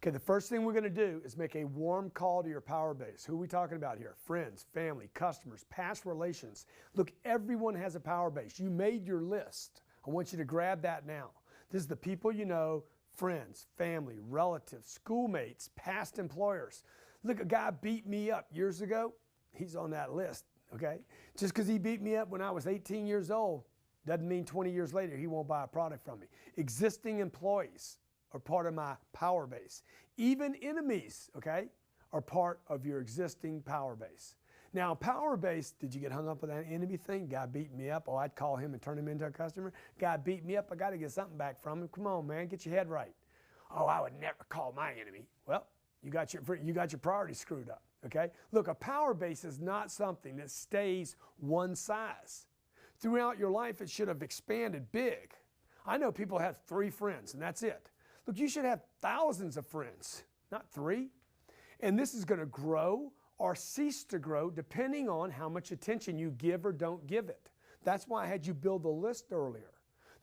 Okay, the first thing we're going to do is make a warm call to your power base. Who are we talking about here? Friends, family, customers, past relations. Look, everyone has a power base. You made your list. I want you to grab that now. This is the people you know, friends, family, relatives, schoolmates, past employers. Look, a guy beat me up years ago. He's on that list, okay? Just because he beat me up when I was 18 years old doesn't mean 20 years later he won't buy a product from me. Existing employees are part of my power base. Even enemies, okay, are part of your existing power base. Now, power base, did you get hung up with that enemy thing? Guy beat me up. Oh, I'd call him and turn him into a customer. Guy beat me up. I got to get something back from him. Come on, man, get your head right. Oh, I would never call my enemy. Well, you got your priorities screwed up, okay? Look, a power base is not something that stays one size. Throughout your life, it should have expanded big. I know people have 3 friends, and that's it. Look, you should have thousands of friends, not 3. And this is going to grow or cease to grow depending on how much attention you give or don't give it. That's why I had you build the list earlier.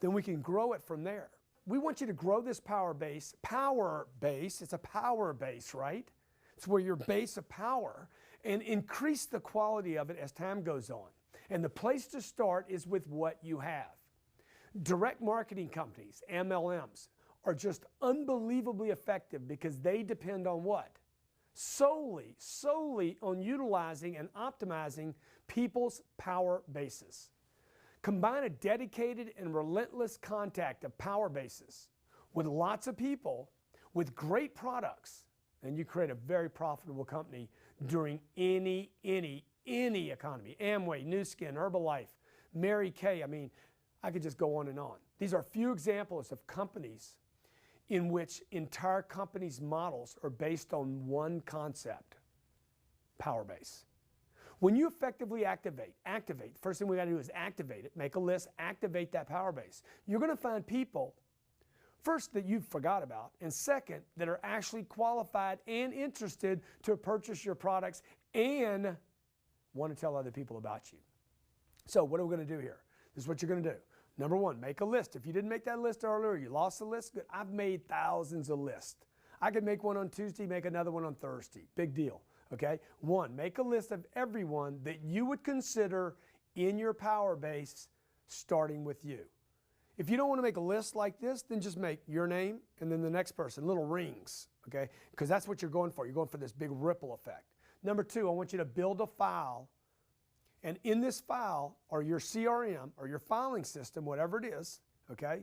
Then we can grow it from there. We want you to grow this power base. Power base, it's a power base, right? It's where your base of power, and increase the quality of it as time goes on. And the place to start is with what you have. Direct marketing companies, MLMs, are just unbelievably effective because they depend on what? Solely on utilizing and optimizing people's power bases. Combine a dedicated and relentless contact of power bases with lots of people with great products, and you create a very profitable company during any economy. Amway, Nu Skin, Herbalife, Mary Kay, I mean, I could just go on and on. These are few examples of companies in which entire companies' models are based on one concept, power base. When you effectively activate, first thing we got to do is activate it, make a list, activate that power base. You're going to find people, first, that you forgot about, and second, that are actually qualified and interested to purchase your products and want to tell other people about you. So what are we going to do here? This is what you're going to do. Number 1, make a list. If you didn't make that list earlier, you lost the list, good. I've made thousands of lists. I could make one on Tuesday, make another one on Thursday. Big deal, okay? 1, make a list of everyone that you would consider in your power base, starting with you. If you don't want to make a list like this, then just make your name and then the next person, little rings, okay? Because that's what you're going for. You're going for this big ripple effect. Number 2, I want you to build a file. And in this file, or your CRM, or your filing system, whatever it is, okay,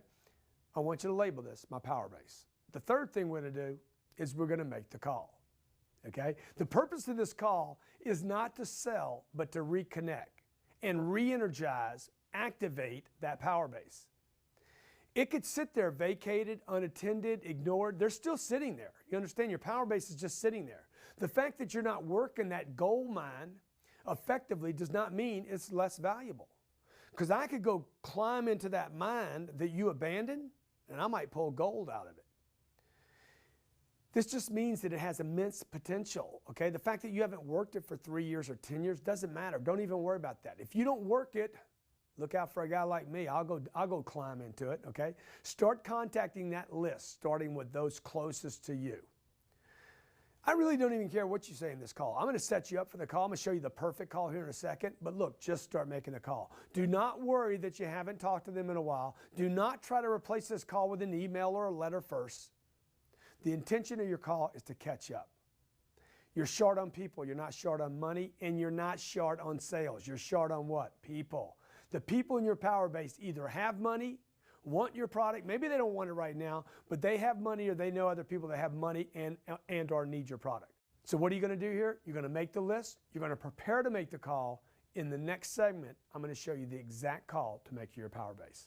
I want you to label this my power base. The third thing we're going to do is we're going to make the call, okay? The purpose of this call is not to sell, but to reconnect and re-energize, activate that power base. It could sit there vacated, unattended, ignored. They're still sitting there. You understand? Your power base is just sitting there. The fact that you're not working that gold mine effectively does not mean it's less valuable. Because I could go climb into that mine that you abandoned and I might pull gold out of it. This just means that it has immense potential, okay? The fact that you haven't worked it for 3 years or 10 years doesn't matter. Don't even worry about that. If you don't work it, look out for a guy like me. I'll go climb into it, okay? Start contacting that list, starting with those closest to you. I really don't even care what you say in this call. I'm going to set you up for the call. I'm going to show you the perfect call here in a second. But look, just start making the call. Do not worry that you haven't talked to them in a while. Do not try to replace this call with an email or a letter first. The intention of your call is to catch up. You're short on people. You're not short on money. And you're not short on sales. You're short on what? People. The people in your power base either have money, want your product, maybe they don't want it right now, but they have money or they know other people that have money and or need your product. So what are you going to do here? You're going to make the list. You're going to prepare to make the call. In the next segment, I'm going to show you the exact call to make your power base.